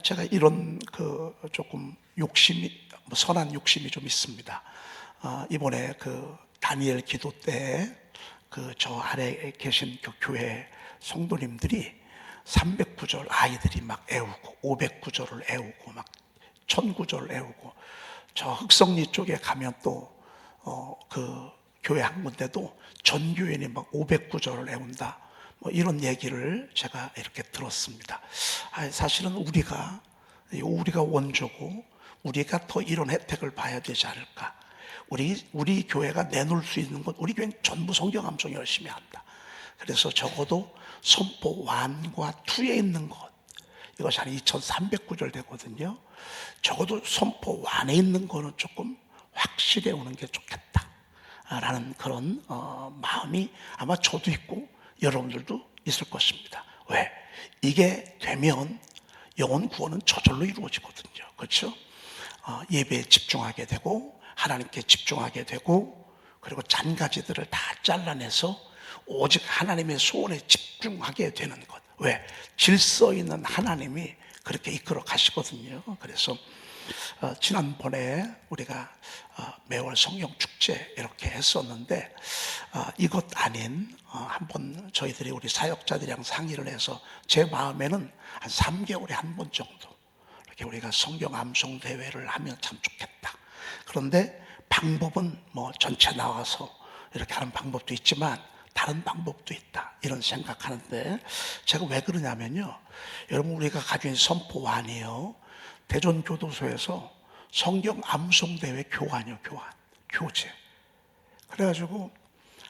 제가 이런 조금 욕심이, 선한 욕심이 좀 있습니다. 이번에 다니엘 기도 때 저 아래에 계신 교회 성도님들이 300구절 아이들이 막 애우고 500구절을 애우고 막 1000구절을 애우고, 저 흑성리 쪽에 가면 또 교회 한 군데도 전교인이 막 500구절을 애운다, 뭐 이런 얘기를 제가 이렇게 들었습니다. 사실은 우리가 원조고 우리가 더 이런 혜택을 봐야 되지 않을까. 우리 교회가 내놓을 수 있는 것, 우리 교회는 전부 성경 암송 열심히 한다. 그래서 적어도 선포 1과 2에 있는 것, 이것이 한 2300구절 되거든요. 적어도 선포 1에 있는 거는 조금 확실히 오는 게 좋겠다 라는 그런 마음이 아마 저도 있고 여러분들도 있을 것입니다. 왜? 이게 되면 영혼 구원은 저절로 이루어지거든요. 그렇죠? 예배에 집중하게 되고 하나님께 집중하게 되고, 그리고 잔가지들을 다 잘라내서 오직 하나님의 소원에 집중하게 되는 것. 왜? 질서 있는 하나님이 그렇게 이끌어 가시거든요. 그래서 지난번에 우리가 매월 성경 축제 이렇게 했었는데, 이것 아닌 한번 저희들이 우리 사역자들이랑 상의를 해서 제 마음에는 한 3개월에 한 번 정도 이렇게 우리가 성경 암송 대회를 하면 참 좋겠다. 그런데 방법은 뭐 전체 나와서 이렇게 하는 방법도 있지만 다른 방법도 있다, 이런 생각하는데, 제가 왜 그러냐면요, 여러분 우리가 가지고 있는 선포안이요, 대전교도소에서 성경 암송대회 교환이요, 교재. 그래가지고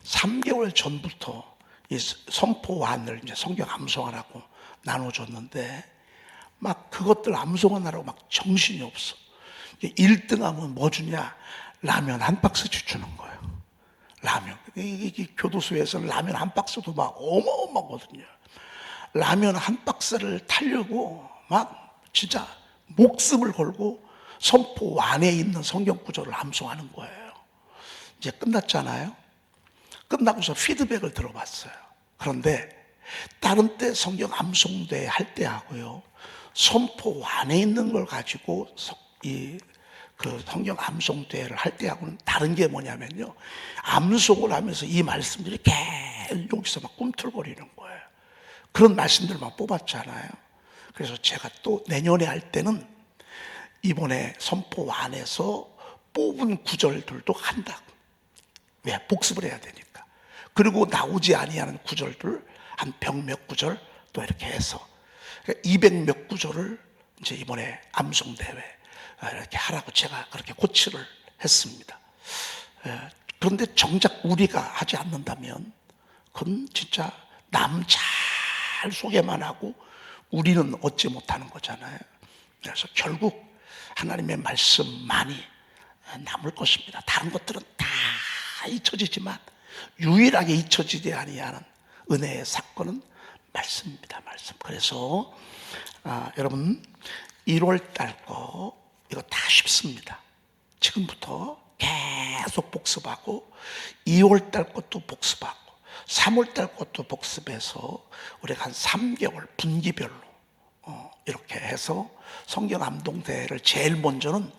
3개월 전부터 이 선포안을 이제 성경 암송하라고 나눠줬는데, 막 그것들 암송하느라고 막 정신이 없어. 1등 하면 뭐 주냐? 라면 한 박스씩 주는 거예요. 라면. 이 교도소에서는 라면 한 박스도 막 어마어마하거든요. 라면 한 박스를 타려고 막 진짜 목숨을 걸고 선포 안에 있는 성경 구절을 암송하는 거예요. 이제 끝났잖아요. 끝나고서 피드백을 들어봤어요. 그런데 다른 때 성경 암송대 할 때 하고요, 선포 안에 있는 걸 가지고 성경 암송대회를 할 때하고는 다른 게 뭐냐면요, 암송을 하면서 이 말씀들이 계속 여기서 막 꿈틀거리는 거예요. 그런 말씀들만 뽑았잖아요. 그래서 제가 또 내년에 할 때는 이번에 선포 안에서 뽑은 구절들도 한다고. 왜? 복습을 해야 되니까. 그리고 나오지 아니하는 구절들 한 100몇 구절 또 이렇게 해서 200몇 구절을 이제 이번에 암송대회 이렇게 하라고 제가 그렇게 고치를 했습니다. 그런데 정작 우리가 하지 않는다면 그건 진짜 남 잘 소개만 하고 우리는 얻지 못하는 거잖아요. 그래서 결국 하나님의 말씀만이 남을 것입니다. 다른 것들은 다 잊혀지지만 유일하게 잊혀지지 아니하는 은혜의 사건은 말씀입니다. 말씀. 그래서 여러분 1월 달 거 이거 다 쉽습니다. 지금부터 계속 복습하고 2월 달 것도 복습하고 3월 달 것도 복습해서 우리가 한 3개월 분기별로 이렇게 해서 성경 암송대회를 제일 먼저는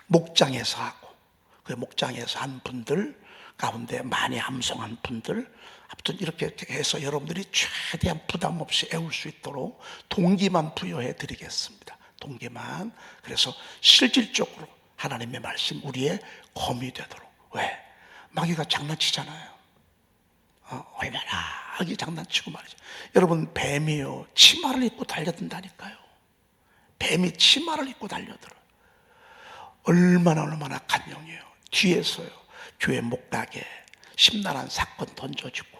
목장에서 하고, 그 목장에서 한 분들 가운데 많이 암송한 분들, 아무튼 이렇게 해서 여러분들이 최대한 부담 없이 애울 수 있도록 동기만 부여해 드리겠습니다. 동기만. 그래서 실질적으로 하나님의 말씀 우리의 검이 되도록. 왜? 마귀가 장난치잖아요. 얼마나 마귀 장난치고 말이죠. 여러분 뱀이요, 치마를 입고 달려든다니까요. 뱀이 치마를 입고 달려들어요. 얼마나 간용이에요. 뒤에서요, 교회 목락에 심란한 사건 던져주고,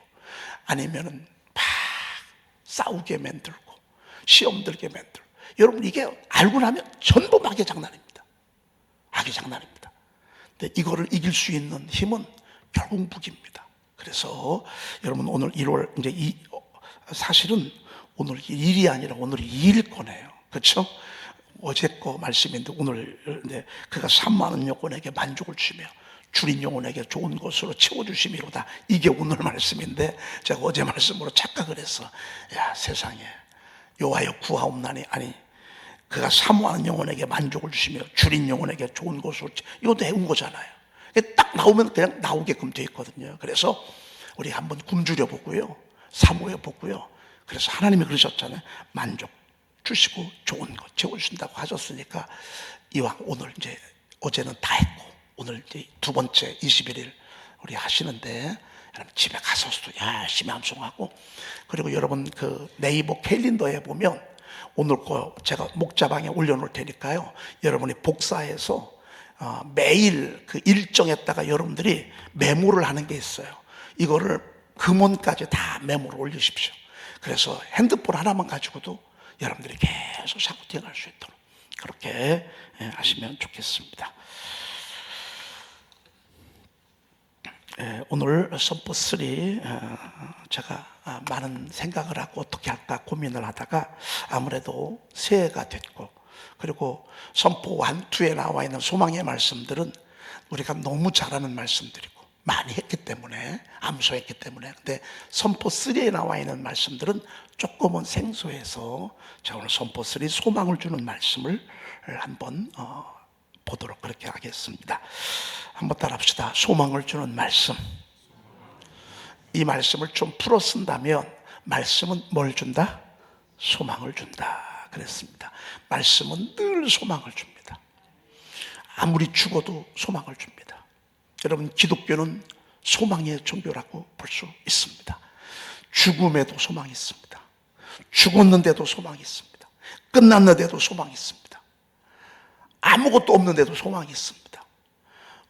아니면은 막 싸우게 만들고 시험 들게 만들고. 여러분 이게 알고 나면 전부 마귀의 장난입니다. 마귀의 장난입니다. 근데 이거를 이길 수 있는 힘은 결국 무기입니다. 그래서 여러분 오늘 1월 이제 사실은 오늘 1일이 아니라 오늘 2일 거네요. 그렇죠? 어제 거 말씀인데 오늘 그가 3만원 여권에게 만족을 주며 줄인 영혼에게 좋은 것으로 채워주심이로다. 이게 오늘 말씀인데 제가 어제 말씀으로 착각을 해서, 야 세상에 여호와여 구하옵나니, 아니 그가 사모하는 영혼에게 만족을 주시며 줄인 영혼에게 좋은 것으로, 이것도 해온 거잖아요. 딱 나오면 그냥 나오게끔 되어 있거든요. 그래서 우리 한번 굶주려 보고요, 사모해 보고요. 그래서 하나님이 그러셨잖아요. 만족 주시고 좋은 것 채워주신다고 하셨으니까 이왕 오늘 이제 어제는 다 했고 오늘 이제 두 번째 21일 우리 하시는데, 여러분 집에 가서도 열심히 암송하고, 그리고 여러분 그 네이버 캘린더에 보면 오늘 거 제가 목자방에 올려놓을 테니까요, 여러분이 복사해서 매일 그 일정에다가 여러분들이 메모를 하는 게 있어요. 이거를 금원까지 다 메모를 올리십시오. 그래서 핸드폰 하나만 가지고도 여러분들이 계속 샤우팅할 수 있도록 그렇게 하시면 좋겠습니다. 오늘 선포 3 제가 많은 생각을 하고 어떻게 할까 고민을 하다가 아무래도 새해가 됐고, 그리고 선포 1, 2에 나와 있는 소망의 말씀들은 우리가 너무 잘하는 말씀들이고 많이 했기 때문에, 암송했기 때문에. 근데 선포 3에 나와 있는 말씀들은 조금은 생소해서 제가 오늘 선포 3 소망을 주는 말씀을 한번 보도록 그렇게 하겠습니다. 한번 따라 합시다. 소망을 주는 말씀. 이 말씀을 좀 풀어 쓴다면 말씀은 뭘 준다? 소망을 준다 그랬습니다. 말씀은 늘 소망을 줍니다. 아무리 죽어도 소망을 줍니다. 여러분, 기독교는 소망의 종교라고 볼 수 있습니다. 죽음에도 소망이 있습니다. 죽었는데도 소망이 있습니다. 끝났는데도 소망이 있습니다. 아무것도 없는데도 소망이 있습니다.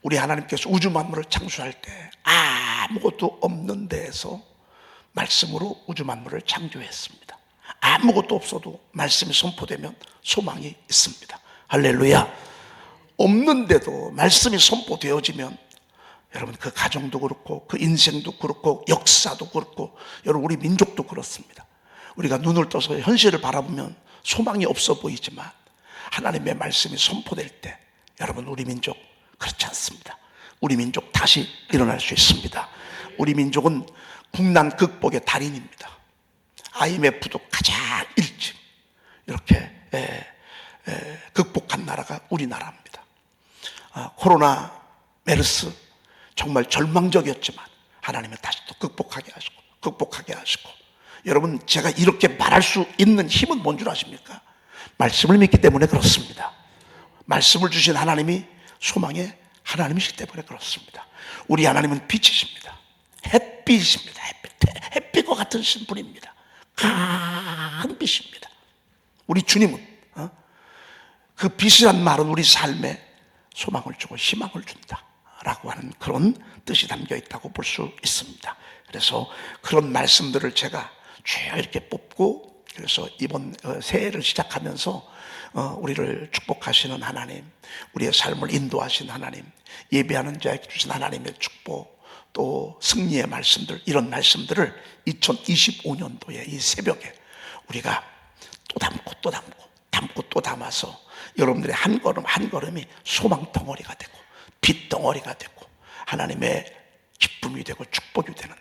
우리 하나님께서 우주 만물을 창조할 때 아무것도 없는 데에서 말씀으로 우주 만물을 창조했습니다. 아무것도 없어도 말씀이 선포되면 소망이 있습니다. 할렐루야. 없는데도 말씀이 선포되어지면 여러분 그 가정도 그렇고 그 인생도 그렇고 역사도 그렇고, 여러분 우리 민족도 그렇습니다. 우리가 눈을 떠서 현실을 바라보면 소망이 없어 보이지만 하나님의 말씀이 선포될 때 여러분 우리 민족 그렇지 않습니다. 우리 민족 다시 일어날 수 있습니다. 우리 민족은 국난 극복의 달인입니다. IMF도 가장 일찍 이렇게 극복한 나라가 우리나라입니다. 코로나 메르스 정말 절망적이었지만 하나님은 다시 또 극복하게 하시고. 여러분, 제가 이렇게 말할 수 있는 힘은 뭔 줄 아십니까? 말씀을 믿기 때문에 그렇습니다. 말씀을 주신 하나님이 소망의 하나님이시기 때문에 그렇습니다. 우리 하나님은 빛이십니다. 햇빛입니다. 햇빛과 같은 분입니다. 큰 빛입니다. 우리 주님은 그 빛이란 말은 우리 삶에 소망을 주고 희망을 준다라고 하는 그런 뜻이 담겨 있다고 볼 수 있습니다. 그래서 그런 말씀들을 제가 쭉 이렇게 뽑고, 그래서 이번 새해를 시작하면서 우리를 축복하시는 하나님, 우리의 삶을 인도하신 하나님, 예배하는 자에게 주신 하나님의 축복, 또 승리의 말씀들, 이런 말씀들을 2025년도에 이 새벽에 우리가 또 담고 또 담고 또 담아서 여러분들의 한 걸음 한 걸음이 소망 덩어리가 되고 빛 덩어리가 되고 하나님의 기쁨이 되고 축복이 되는,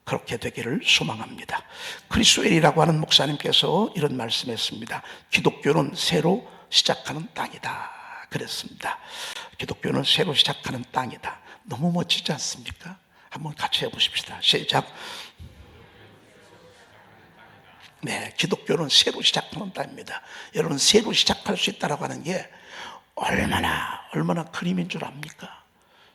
그렇게 되기를 소망합니다. 크리스웰이라고 하는 목사님께서 이런 말씀했습니다. 기독교는 새로 시작하는 땅이다 그랬습니다. 기독교는 새로 시작하는 땅이다. 너무 멋지지 않습니까? 한번 같이 해보십시다. 시작. 네, 기독교는 새로 시작하는 땅입니다. 여러분, 새로 시작할 수 있다고 하는 게 얼마나 큰 힘인 줄 압니까?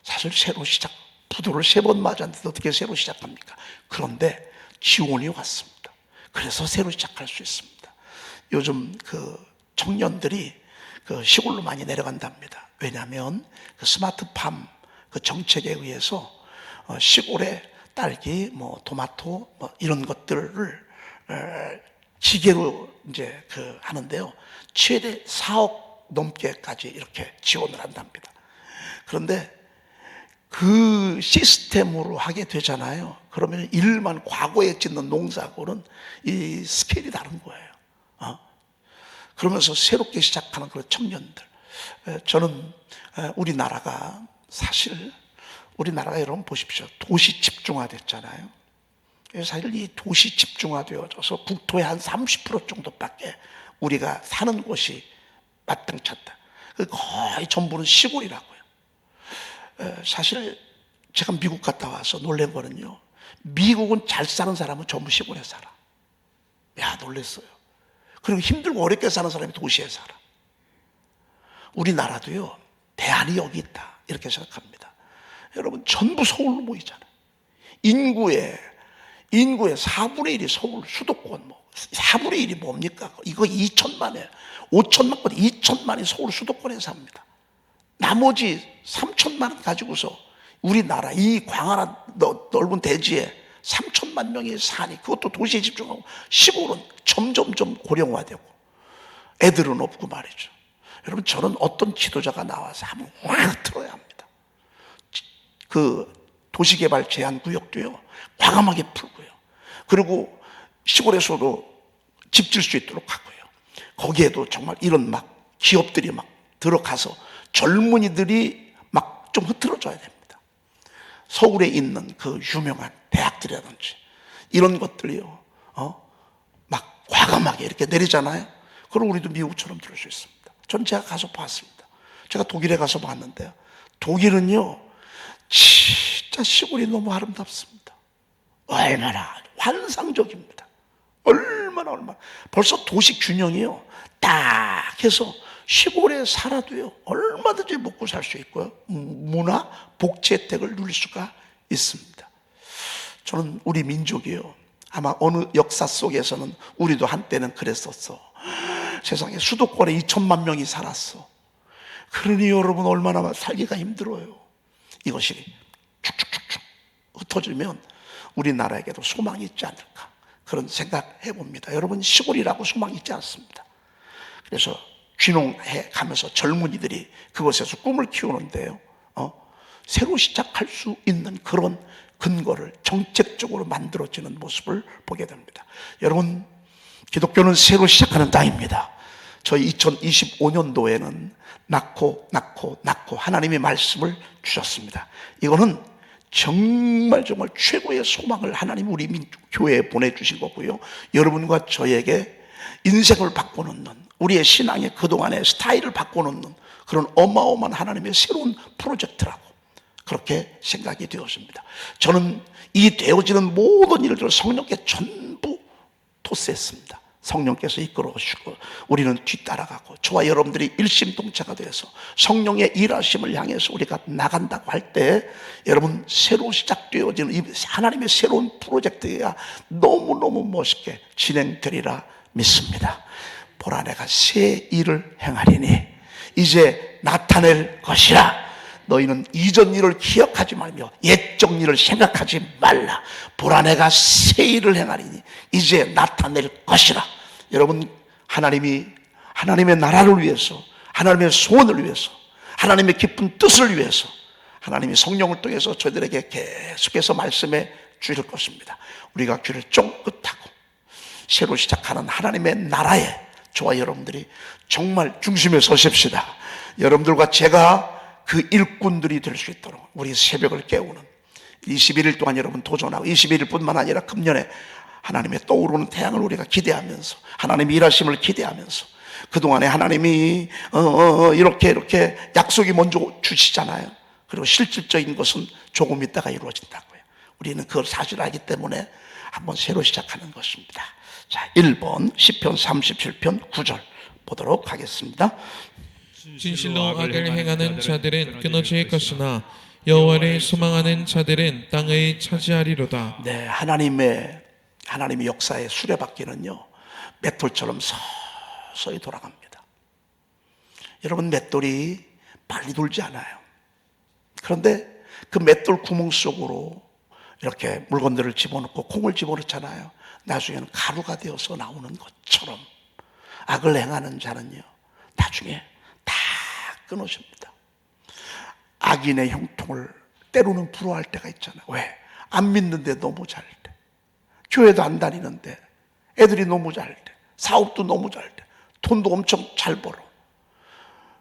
사실 새로 시작, 부도를 3번 맞았는데 어떻게 새로 시작합니까? 그런데 지원이 왔습니다. 그래서 새로 시작할 수 있습니다. 요즘 그 청년들이 그 시골로 많이 내려간답니다. 왜냐하면 그 스마트팜 그 정책에 의해서 시골에 딸기, 토마토, 이런 것들을 기계로 이제 하는데요. 최대 4억 넘게까지 이렇게 지원을 한답니다. 그런데 그 시스템으로 하게 되잖아요. 그러면 일만 과거에 짓는 농사하고는 이 스케일이 다른 거예요. 그러면서 새롭게 시작하는 그런 청년들. 저는 우리나라가 여러분 보십시오. 도시 집중화됐잖아요. 사실 이 도시 집중화되어져서 국토의 한 30% 정도밖에 우리가 사는 곳이 마땅치 않다. 거의 전부는 시골이라고요. 사실 제가 미국 갔다 와서 놀란 거는요, 미국은 잘 사는 사람은 전부 시골에 살아. 야, 놀랬어요. 그리고 힘들고 어렵게 사는 사람이 도시에 살아. 우리나라도요, 대안이 여기 있다 이렇게 생각합니다. 여러분, 전부 서울로 모이잖아요. 인구의 4분의 1이 서울 수도권, 4분의 1이 뭡니까? 이거 2천만이에요. 5천만권 2천만이 서울 수도권에 삽니다. 나머지 3천만 가지고서 우리나라 이 광활한 넓은 대지에 3천만 명이 사니, 그것도 도시에 집중하고 시골은 점점점 고령화되고 애들은 없고 말이죠. 여러분, 저는 어떤 지도자가 나와서 한번 확 틀어야 합니다. 그 도시개발 제한구역도요, 과감하게 풀고요. 그리고 시골에서도 집 질 수 있도록 하고요. 거기에도 정말 이런 막 기업들이 막 들어가서 젊은이들이 막 좀 흐트러져야 됩니다. 서울에 있는 그 유명한 대학들이라든지 이런 것들이요, 막 과감하게 이렇게 내리잖아요. 그럼 우리도 미국처럼 들을 수 있습니다. 전 제가 가서 봤습니다. 제가 독일에 가서 봤는데요, 독일은요, 진짜 시골이 너무 아름답습니다. 얼마나 환상적입니다. 얼마나 벌써 도시 균형이요 딱 해서 시골에 살아도요 얼마든지 먹고 살 수 있고요, 문화 복지 혜택을 누릴 수가 있습니다. 저는 우리 민족이요, 아마 어느 역사 속에서는 우리도 한때는 그랬었어. 세상에 수도권에 2천만 명이 살았어. 그러니 여러분, 얼마나 살기가 힘들어요. 이것이 축축축축 흩어지면 우리나라에게도 소망이 있지 않을까, 그런 생각 해봅니다. 여러분, 시골이라고 소망이 있지 않습니다. 그래서 귀농해 가면서 젊은이들이 그곳에서 꿈을 키우는데요, 새로 시작할 수 있는 그런 근거를 정책적으로 만들어지는 모습을 보게 됩니다. 여러분, 기독교는 새로 시작하는 땅입니다. 저희 2025년도에는 낳고 하나님의 말씀을 주셨습니다. 이거는 정말 최고의 소망을 하나님 우리 교회에 보내주신 거고요, 여러분과 저에게 인생을 바꿔놓는, 우리의 신앙의 그동안의 스타일을 바꿔놓는 그런 어마어마한 하나님의 새로운 프로젝트라고 그렇게 생각이 되었습니다. 저는 이 되어지는 모든 일들을 성령께 전부 토스했습니다. 성령께서 이끌어 주시고 우리는 뒤따라가고, 저와 여러분들이 일심동체가 되어서 성령의 일하심을 향해서 우리가 나간다고 할 때, 여러분, 새로 시작되어지는 이 하나님의 새로운 프로젝트가 너무너무 멋있게 진행되리라 믿습니다. 보라, 내가 새 일을 행하리니 이제 나타낼 것이라. 너희는 이전 일을 기억하지 말며 옛적 일을 생각하지 말라. 보라, 내가 새 일을 행하리니 이제 나타낼 것이라. 여러분, 하나님의 나라를 위해서, 하나님의 소원을 위해서, 하나님의 깊은 뜻을 위해서 하나님이 성령을 통해서 저희들에게 계속해서 말씀해 주실 것입니다. 우리가 귀를 쫑긋하고 새로 시작하는 하나님의 나라에 저와 여러분들이 정말 중심에 서십시다. 여러분들과 제가 그 일꾼들이 될 수 있도록 우리 새벽을 깨우는 21일 동안 여러분 도전하고, 21일뿐만 아니라 금년에 하나님의 떠오르는 태양을 우리가 기대하면서, 하나님의 일하심을 기대하면서, 그동안에 하나님이 이렇게 약속이 먼저 주시잖아요. 그리고 실질적인 것은 조금 있다가 이루어진다고요. 우리는 그 사실을 알기 때문에 한번 새로 시작하는 것입니다. 자, 1번 시편 37편 9절 보도록 하겠습니다. 진실로 악을 행하는 자들은 끊어질 것이나 여호와를 소망하는 자들은 땅을 차지하리로다. 네, 하나님의 역사의 수레바퀴는요 맷돌처럼 서서히 돌아갑니다. 여러분, 맷돌이 빨리 돌지 않아요. 그런데 그 맷돌 구멍 속으로 이렇게 물건들을 집어넣고 콩을 집어넣잖아요. 나중에는 가루가 되어서 나오는 것처럼 악을 행하는 자는요 나중에 다 끊어집니다. 악인의 형통을 때로는 부러워할 때가 있잖아요. 왜? 안 믿는데 너무 잘 돼. 교회도 안 다니는데 애들이 너무 잘 돼. 사업도 너무 잘 돼. 돈도 엄청 잘 벌어.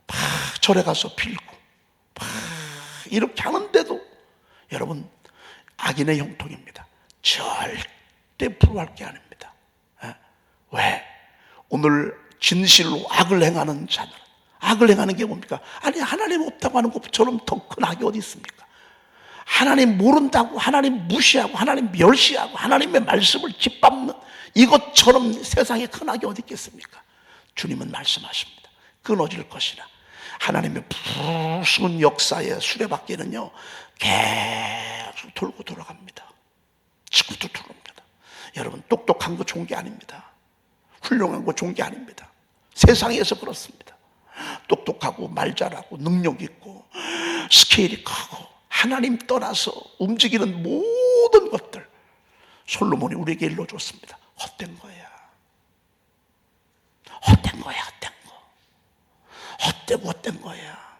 막 절에 가서 빌고 막 이렇게 하는데도 여러분, 악인의 형통입니다. 절대 부러워할 게 아닙니다. 왜? 오늘 진실로 악을 행하는 자들, 악을 행하는 게 뭡니까? 아니, 하나님 없다고 하는 것처럼 더 큰 악이 어디 있습니까? 하나님 모른다고, 하나님 무시하고, 하나님 멸시하고, 하나님의 말씀을 짓밟는 이것처럼 세상에 큰 악이 어디 있겠습니까? 주님은 말씀하십니다. 끊어질 것이라. 하나님의 푸른 역사의 수레바퀴는요, 계속 돌고 돌아갑니다. 지금도 돌아옵니다. 여러분, 똑똑한 거 좋은 게 아닙니다. 훌륭한 거 좋은 게 아닙니다. 세상에서 그렇습니다. 똑똑하고 말 잘하고 능력 있고 스케일이 크고 하나님 떠나서 움직이는 모든 것들, 솔로몬이 우리에게 일러줬습니다. 헛된 거야. 헛된 거야, 헛된 거. 헛되고 헛된 거야.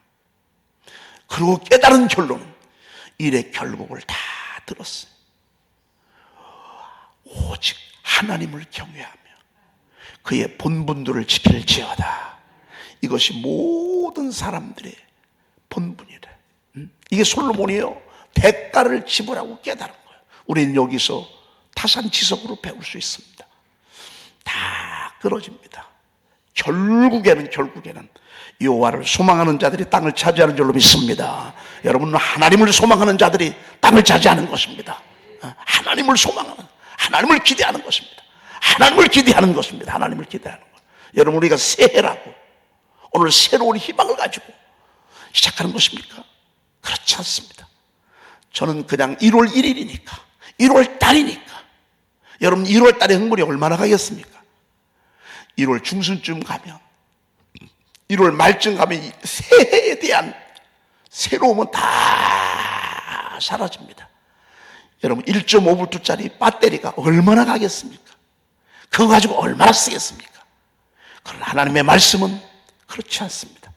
그리고 깨달은 결론은 일의 결국을 다 들었어요. 오직 하나님을 경외하며 그의 본분들을 지킬지어다. 이것이 모든 사람들의 본분이래. 이게 솔로몬이요, 대가를 지불하고 깨달은 거예요. 우리는 여기서 타산지석으로 배울 수 있습니다. 다 끊어집니다. 결국에는 여호와를 소망하는 자들이 땅을 차지하는 줄로 믿습니다. 여러분, 하나님을 소망하는 자들이 땅을 차지하는 것입니다. 하나님을 소망하는, 하나님을 기대하는 것입니다. 하나님을 기대하는 것입니다. 하나님을 기대하는 것. 여러분, 우리가 새해라고 오늘 새로운 희망을 가지고 시작하는 것입니까? 그렇지 않습니다. 저는 그냥 1월 1일이니까, 1월 달이니까. 여러분, 1월 달에 흥분이 얼마나 가겠습니까? 1월 중순쯤 가면, 1월 말쯤 가면 새해에 대한 새로움은 다 사라집니다. 여러분, 1.5V짜리 배터리가 얼마나 가겠습니까? 그거 가지고 얼마나 쓰겠습니까? 그러나 하나님의 말씀은 그렇지 않습니다.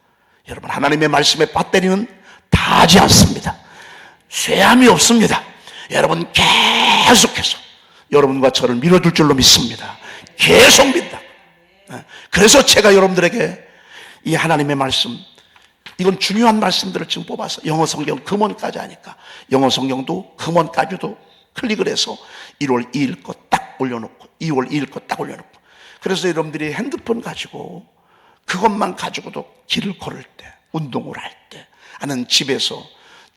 여러분, 하나님의 말씀의 배터리는 다하지 않습니다. 쇠함이 없습니다. 여러분, 계속해서 여러분과 저를 밀어줄 줄로 믿습니다. 계속 믿다. 그래서 제가 여러분들에게 이 하나님의 말씀, 이건 중요한 말씀들을 지금 뽑아서 영어 성경 금원까지 하니까 영어 성경도 금원까지도 클릭을 해서 1월 2일 거 딱 올려놓고 2월 2일 거 딱 올려놓고, 그래서 여러분들이 핸드폰 가지고 그것만 가지고도 길을 걸을 때, 운동을 할 때, 아니면 집에서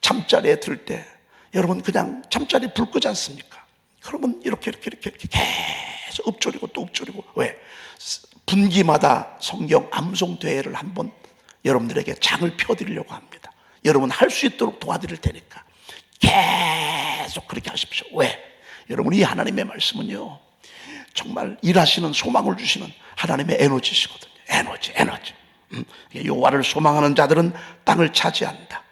잠자리에 들 때, 여러분 그냥 잠자리 불 끄지 않습니까? 그러면 이렇게 계속 읊조리고 또 읊조리고. 왜? 분기마다 성경 암송 대회를 한번 여러분들에게 장을 펴드리려고 합니다. 여러분 할 수 있도록 도와드릴 테니까 계속 그렇게 하십시오. 왜? 여러분, 이 하나님의 말씀은요, 정말 일하시는 소망을 주시는 하나님의 에너지시거든요. 에너지. 여호와를 소망하는 자들은 땅을 차지한다.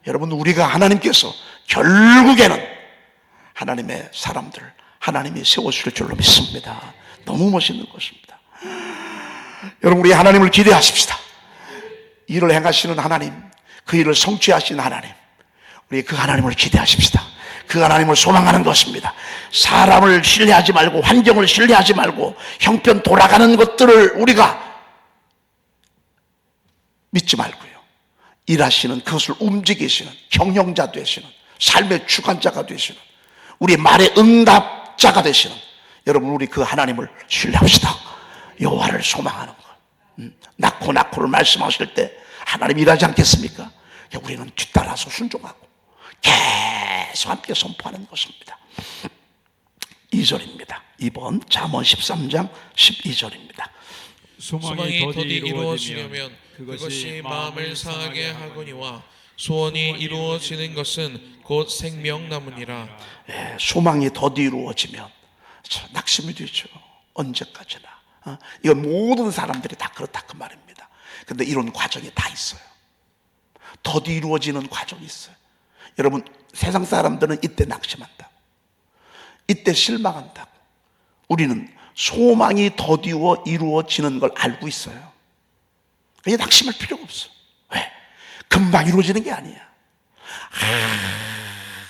여러분, 우리가 하나님께서 결국에는 하나님의 사람들을 하나님이 세워주실 줄로 믿습니다. 너무 멋있는 것입니다. 여러분, 우리 하나님을 기대하십시다. 일을 행하시는 하나님, 그 일을 성취하시는 하나님, 우리 그 하나님을 기대하십시다. 그 하나님을 소망하는 것입니다. 사람을 신뢰하지 말고, 환경을 신뢰하지 말고, 형편 돌아가는 것들을 우리가 믿지 말고요, 일하시는, 그것을 움직이시는 경영자 되시는, 삶의 주관자가 되시는, 우리 말의 응답자가 되시는 여러분, 우리 그 하나님을 신뢰합시다. 여호와를 소망하는 것. 낳고를 말씀하실 때 하나님 일하지 않겠습니까? 우리는 뒤따라서 순종하고 계속 함께 선포하는 것입니다. 2절입니다. 2번 잠언 13장 12절입니다. 소망이 더디 이루어지려면 그것이 마음을 상하게 하거니와 소원이 이루어지는 것은 곧 생명나무니라. 소망이 더디 이루어지면 낙심이 되죠. 언제까지나. 이건 모든 사람들이 다 그렇다 그 말입니다. 근데 이런 과정이 다 있어요. 더디 이루어지는 과정이 있어요. 여러분, 세상 사람들은 이때 낙심한다, 이때 실망한다고. 우리는 소망이 더디워 이루어지는 걸 알고 있어요. 그냥 낙심할 필요가 없어. 왜? 금방 이루어지는 게 아니야.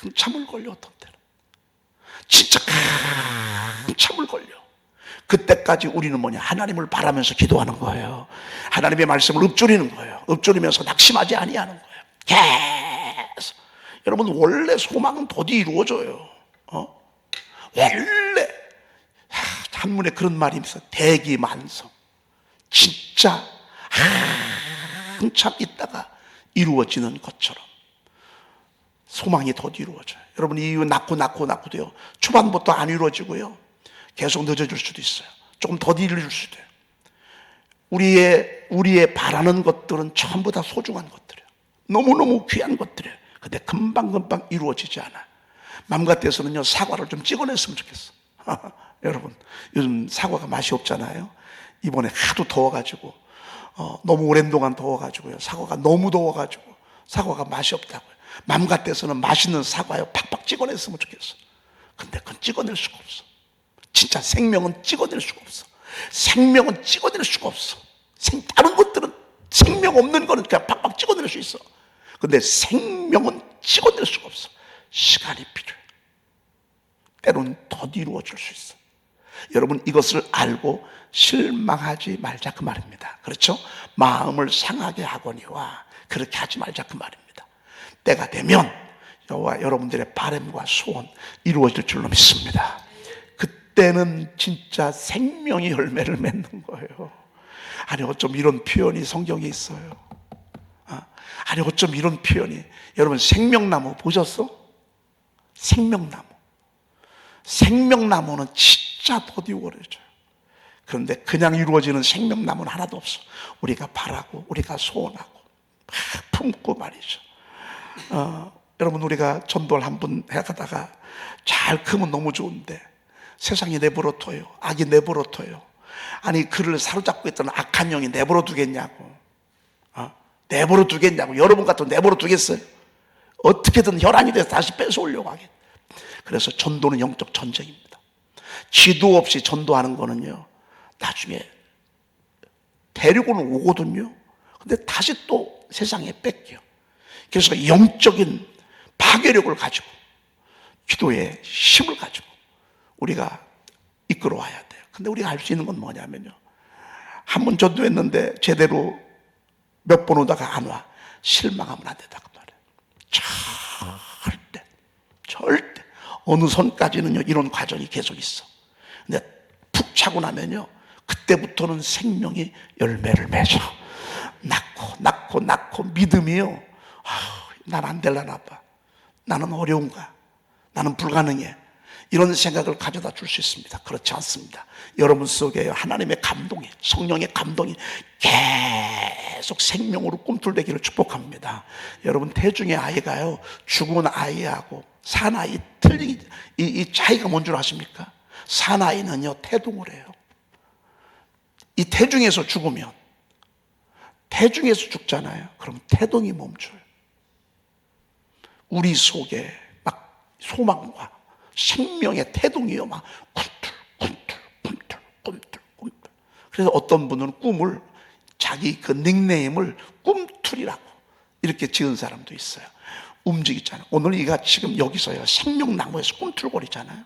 한참을 걸려. 어떤 때는 진짜 한참을 걸려. 그때까지 우리는 뭐냐? 하나님을 바라면서 기도하는 거예요. 하나님의 말씀을 읊조리는 거예요. ύπ조리면서 낙심하지 아니하는 거예요. 계속. 여러분, 원래 소망은 더디 이루어져요. 원래 한문에 그런 말이 있어요. 대기만성. 진짜 한참 있다가 이루어지는 것처럼 소망이 더 이루어져요. 여러분, 이 이유 낳고도요, 초반부터 안 이루어지고요, 계속 늦어질 수도 있어요. 조금 더 뒤를 수도 돼요. 우리의 바라는 것들은 전부 다 소중한 것들이에요. 너무너무 귀한 것들이에요. 근데 금방금방 이루어지지 않아요. 맘 같아서는요, 사과를 좀 찍어냈으면 좋겠어. 여러분, 요즘 사과가 맛이 없잖아요. 이번에 하도 더워가지고, 너무 오랜 동안 더워가지고요, 사과가 너무 더워가지고 사과가 맛이 없다고요. 맘 같아서는 맛있는 사과요, 팍팍 찍어냈으면 좋겠어. 근데 그건 찍어낼 수가 없어. 진짜 생명은 찍어낼 수가 없어. 생명은 찍어낼 수가 없어. 다른 것들은 생명 없는 거는 그냥 팍팍 찍어낼 수 있어. 근데 생명은 찍어낼 수가 없어. 시간이 필요해. 때로는 더 이루어질 수 있어. 여러분, 이것을 알고 실망하지 말자, 그 말입니다. 그렇죠? 마음을 상하게 하거니와 그렇게 하지 말자, 그 말입니다. 때가 되면 여호와 여러분들의 바람과 소원 이루어질 줄로 믿습니다. 그때는 진짜 생명이 열매를 맺는 거예요. 아니, 어쩜 이런 표현이 성경에 있어요? 아니, 어쩜 이런 표현이. 여러분, 생명나무 보셨어? 생명나무는 진짜 더디 오래져요. 그런데 그냥 이루어지는 생명나무는 하나도 없어. 우리가 바라고, 우리가 소원하고 품고 말이죠. 여러분, 우리가 전도를 한번 해가다가 잘 크면 너무 좋은데 세상이 내버려둬요. 악이 내버려둬요. 아니, 그를 사로잡고 있던 악한 영이 내버려두겠냐고. 내버려두겠냐고. 여러분 같으면 내버려두겠어요? 어떻게든 혈안이 돼서 다시 뺏어오려고 하겠. 그래서 전도는 영적 전쟁입니다. 지도 없이 전도하는 거는요, 나중에 데리고는 오거든요. 근데 다시 또 세상에 뺏겨. 그래서 영적인 파괴력을 가지고, 기도의 힘을 가지고 우리가 이끌어와야 돼요. 근데 우리가 할 수 있는 건 뭐냐면요, 한 번 전도했는데 제대로 몇 번 오다가 안 와. 실망하면 안 된다, 그 말이에요. 절대 어느 선까지는요, 이런 과정이 계속 있어. 근데 푹 차고 나면요, 그때부터는 생명이 열매를 맺어. 낳고 믿음이요, 난 안 될라나 봐, 나는 어려운가, 나는 불가능해, 이런 생각을 가져다 줄 수 있습니다. 그렇지 않습니다. 여러분 속에 하나님의 감동이, 성령의 감동이 계속 생명으로 꿈틀대기를 축복합니다. 여러분, 태중의 아이가요, 죽은 아이하고 사나이 틀린 이 차이가 뭔 줄 아십니까? 사나이는요, 태동을 해요. 이 태중에서 죽으면, 태중에서 죽잖아요. 그럼 태동이 멈춰요. 우리 속에 막 소망과 생명의 태동이요, 막 꿈틀. 그래서 어떤 분은 꿈을, 자기 그 닉네임을 꿈틀이라고 이렇게 지은 사람도 있어요. 움직이잖아요. 오늘 이가 지금 여기서요, 생명나무에서 꿈틀거리잖아요.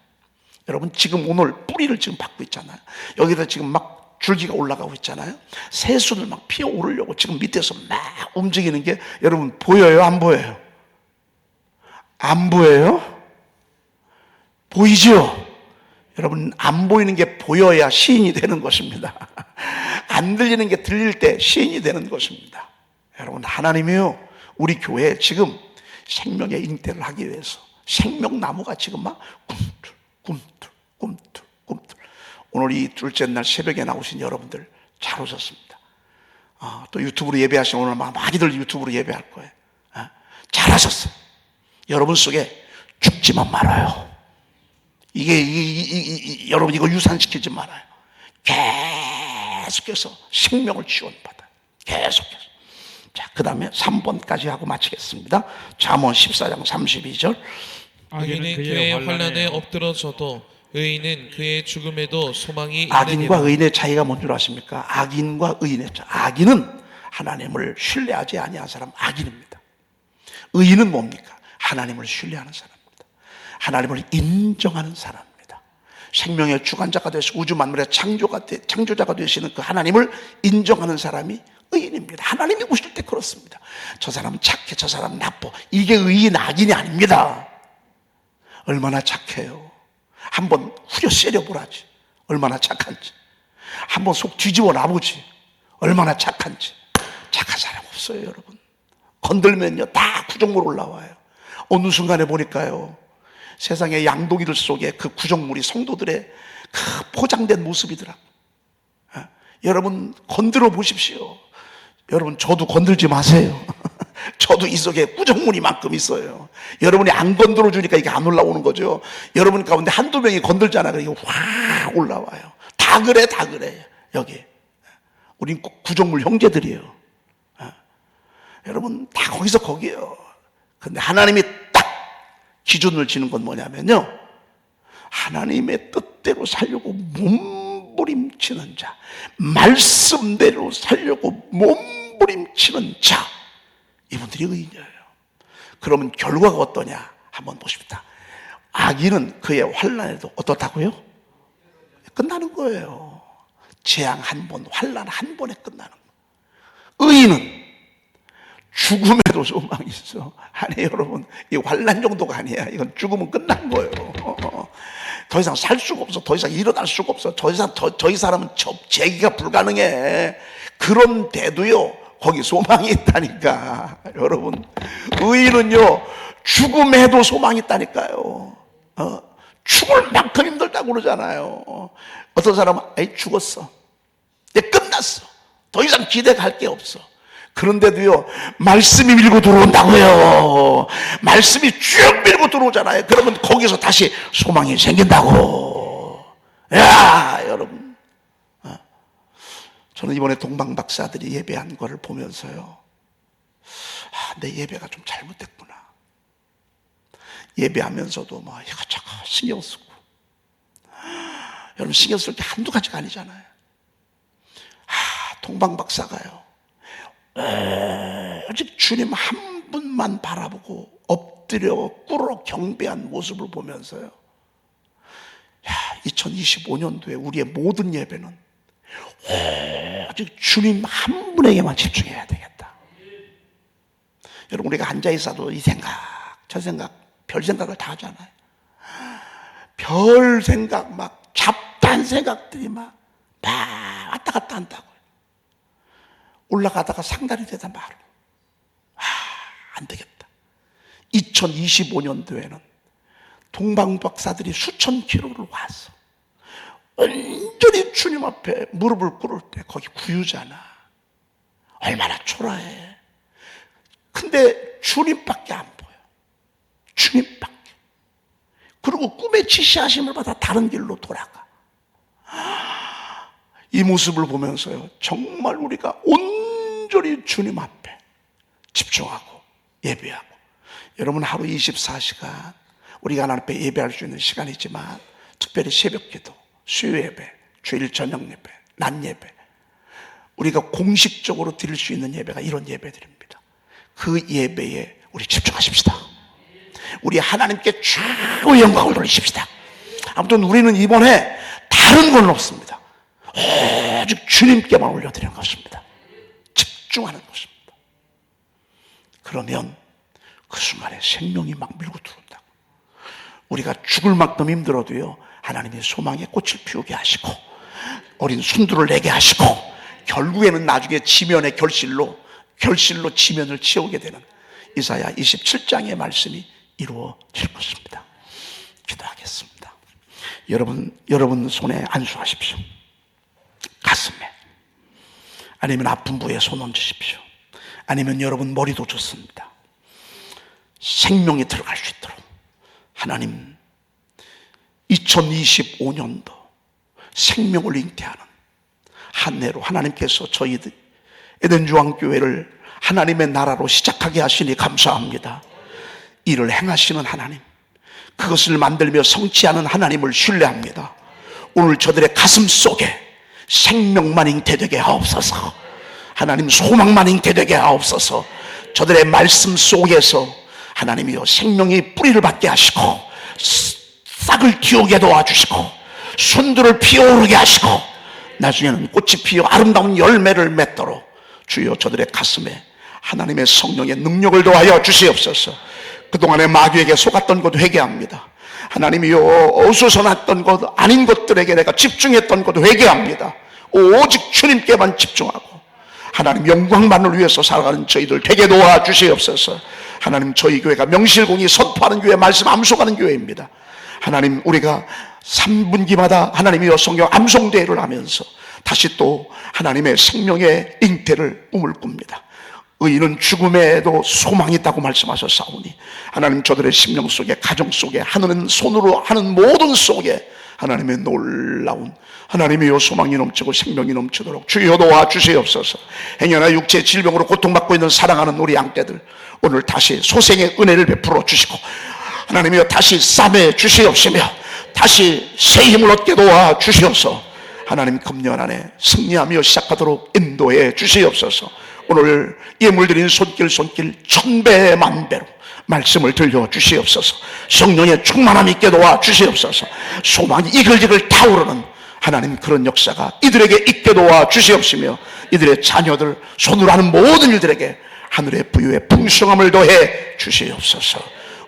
여러분, 지금 오늘 뿌리를 지금 받고 있잖아요. 여기다 지금 막 줄기가 올라가고 있잖아요. 새순을 막 피어오르려고 지금 밑에서 막 움직이는 게 여러분 보여요, 안 보여요? 안 보여요? 보이죠? 여러분, 안 보이는 게 보여야 시인이 되는 것입니다. 안 들리는 게 들릴 때 시인이 되는 것입니다. 여러분, 하나님이요, 우리 교회에 지금 생명의 잉태를 하기 위해서 생명나무가 지금 막 꿈틀. 오늘 이 둘째 날 새벽에 나오신 여러분들 잘 오셨습니다. 또 유튜브로 예배하시는 오늘 많이들 유튜브로 예배할 거예요. 잘하셨어요. 여러분 속에 죽지만 말아요. 여러분, 이거 유산시키지 말아요. 계속해서 생명을 지원받아요. 계속해서. 자, 그 다음에 3번까지 하고 마치겠습니다. 잠언 14장 32절. 악인은 그의 환난에 엎드러져도 의인은 그의 죽음에도 소망이 악인과 있느니라. 의인의 차이가 뭔 줄 아십니까? 악인과 의인의 차이. 악인은 하나님을 신뢰하지 아니한 사람, 악인입니다. 의인은 뭡니까? 하나님을 신뢰하는 사람입니다. 하나님을 인정하는 사람입니다. 생명의 주관자가 되시고 우주 만물의 창조자가 되시는 그 하나님을 인정하는 사람이 의인입니다. 하나님이 보실 때 그렇습니다. 저 사람은 착해, 저 사람은 나빠. 이게 의인, 악인이 아닙니다. 얼마나 착해요. 한번 후려 세려보라지, 얼마나 착한지. 한번 속 뒤집어 놔보지, 얼마나 착한지. 착한 사람 없어요. 없어요, 여러분. 건들면요 다 구정물 올라와요. 어느 순간에 보니까요, 세상의 양동이들 속에 그 구정물이 성도들의 그 포장된 모습이더라. 여러분 건드려 보십시오. 여러분 저도 건들지 마세요. 저도 이 속에 구정물이 만큼 있어요. 여러분이 안 건드려 주니까 이게 안 올라오는 거죠. 여러분 가운데 한두 명이 건들잖아. 그러니까 확 올라와요. 다 그래, 다 그래. 여기 우린 구정물 형제들이에요. 여러분 다 거기서 거기에요. 근데 하나님이 딱 기준을 지는 건 뭐냐면요, 하나님의 뜻대로 살려고 몸부림치는 자, 말씀대로 살려고 몸부림치는 자, 이분들이 의인이에요. 그러면 결과가 어떠냐 한번 보십시다. 악인은 그의 환난에도 어떻다고요? 끝나는 거예요. 재앙 한 번, 환난 한 번에 끝나는 거예요. 의인은 죽음에도 소망이 있어. 아니 여러분, 이 환난 정도가 아니야. 이건 죽으면 끝난 거예요. 더 이상 살 수가 없어. 더 이상 일어날 수가 없어. 더 이상 이 사람은 재기가 불가능해. 그런데도요 거기 소망이 있다니까. 여러분, 의인은요 죽음에도 소망이 있다니까요. 죽을 만큼 힘들다고 그러잖아요. 어떤 사람은 에이 죽었어, 이제 끝났어, 더 이상 기대할 게 없어. 그런데도요 말씀이 밀고 들어온다고요. 말씀이 쭉 밀고 들어오잖아요. 그러면 거기서 다시 소망이 생긴다고. 야 여러분, 저는 이번에 동방 박사들이 예배한 거를 보면서요, 내 예배가 좀 잘못됐구나. 예배하면서도 막 이것저것 신경 쓰고. 여러분 신경 쓸 게 한두 가지가 아니잖아요. 동방 박사가요 오직 주님 한 분만 바라보고 엎드려 꿇어 경배한 모습을 보면서요, 2025년도에 우리의 모든 예배는 오직 주님 한 분에게만 집중해야 되겠다. 여러분 우리가 앉아있어도 이 생각 저 생각 별 생각을 다 하잖아요. 별 생각, 막 잡다한 생각들이 막 왔다 갔다 한다고요. 올라가다가 상달이 되다 말고, 안 되겠다. 2025년도에는 동방박사들이 수천 킬로를 와서 온전히 주님 앞에 무릎을 꿇을 때 거기 구유잖아. 얼마나 초라해. 근데 주님밖에 안 보여. 주님밖에. 그리고 꿈에 지시하심을 받아 다른 길로 돌아가. 이 모습을 보면서요, 정말 우리가 온전히 주님 앞에 집중하고 예배하고. 여러분 하루 24시간 우리가 하나님 앞에 예배할 수 있는 시간이지만, 특별히 새벽기도, 수요예배, 주일 저녁 예배, 낮 예배, 우리가 공식적으로 드릴 수 있는 예배가 이런 예배들입니다. 그 예배에 우리 집중하십시다. 우리 하나님께 최고의 영광을 돌리십시다. 아무튼 우리는 이번에 다른 건 없습니다. 오직 주님께만 올려드리는 것입니다. 집중하는 것입니다. 그러면 그 순간에 생명이 막 밀고 들어온다. 우리가 죽을 만큼 힘들어도요, 하나님이 소망의 꽃을 피우게 하시고 어린 순두를 내게 하시고, 결국에는 나중에 지면의 결실로 지면을 채우게 되는 이사야 27장의 말씀이 이루어질 것입니다. 기도하겠습니다. 여러분 손에 안수하십시오. 가슴에, 아니면 아픈 부에 손 얹으십시오. 아니면 여러분 머리도 좋습니다. 생명이 들어갈 수 있도록 하나님, 2025년도 생명을 잉태하는 한 해로 하나님께서 저희들 에덴중앙교회를 하나님의 나라로 시작하게 하시니 감사합니다. 이를 행하시는 하나님, 그것을 만들며 성취하는 하나님을 신뢰합니다. 오늘 저들의 가슴 속에 생명만 잉태되게 하옵소서. 하나님, 소망만 잉태되게 하옵소서. 저들의 말씀 속에서 하나님이여 생명이 뿌리를 받게 하시고 싹을 틔우게 도와주시고 순두를 피어오르게 하시고 나중에는 꽃이 피어 아름다운 열매를 맺도록 주여 저들의 가슴에 하나님의 성령의 능력을 더하여 주시옵소서. 그동안에 마귀에게 속았던 것 회개합니다. 하나님이여, 어수선했던 것 아닌 것들에게 내가 집중했던 것 회개합니다. 오직 주님께만 집중하고 하나님 영광만을 위해서 살아가는 저희들 되게 도와주시옵소서. 하나님 저희 교회가 명실공히 선포하는 교회, 말씀 암송하는 교회입니다. 하나님 우리가 3분기마다 하나님이여 성경 암송대회를 하면서 다시 또 하나님의 생명의 잉태를 꿈을 꿉니다. 의인은 죽음에도 소망이 있다고 말씀하셨사오니 하나님 저들의 심령 속에, 가정 속에, 하늘은 손으로 하는 모든 속에 하나님의 놀라운 하나님이여 소망이 넘치고 생명이 넘치도록 주여 도와주시옵소서. 행여나 육체 질병으로 고통받고 있는 사랑하는 우리 양떼들 오늘 다시 소생의 은혜를 베풀어 주시고 하나님이여 다시 싸매 주시옵시며 다시 새 힘을 얻게 도와주시옵소서. 하나님 금년 안에 승리하며 시작하도록 인도해 주시옵소서. 오늘 예물드린 손길 1000배 만배로 말씀을 들려주시옵소서. 성령의 충만함 있게 도와주시옵소서. 소망이 이글이글 타오르는 하나님 그런 역사가 이들에게 있게 도와주시옵시며 이들의 자녀들 손으로 하는 모든 일들에게 하늘의 부유의 풍성함을 더해 주시옵소서.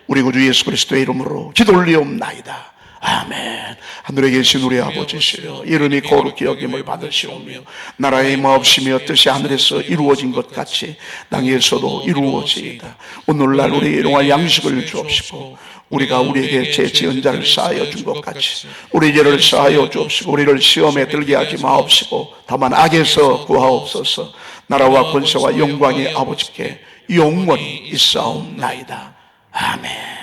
우리 구주 예수 그리스도의 이름으로 기도 올리옵나이다. 아멘. 하늘에 계신 우리 아버지시여 이름이 거룩히 여김을 받으시오며 나라의 마옵시며 뜻이 하늘에서 이루어진 것 같이 땅에서도 이루어지이다. 오늘날 우리 일용할 양식을 주옵시고 우리가 우리에게 제 지은 자를 사하여 준 것 같이 우리 죄를 사하여 주옵시고 우리를 시험에 들게 하지 마옵시고 다만 악에서 구하옵소서. 나라와 권세와 영광이 아버지께 영원히 있사옵나이다. 아멘.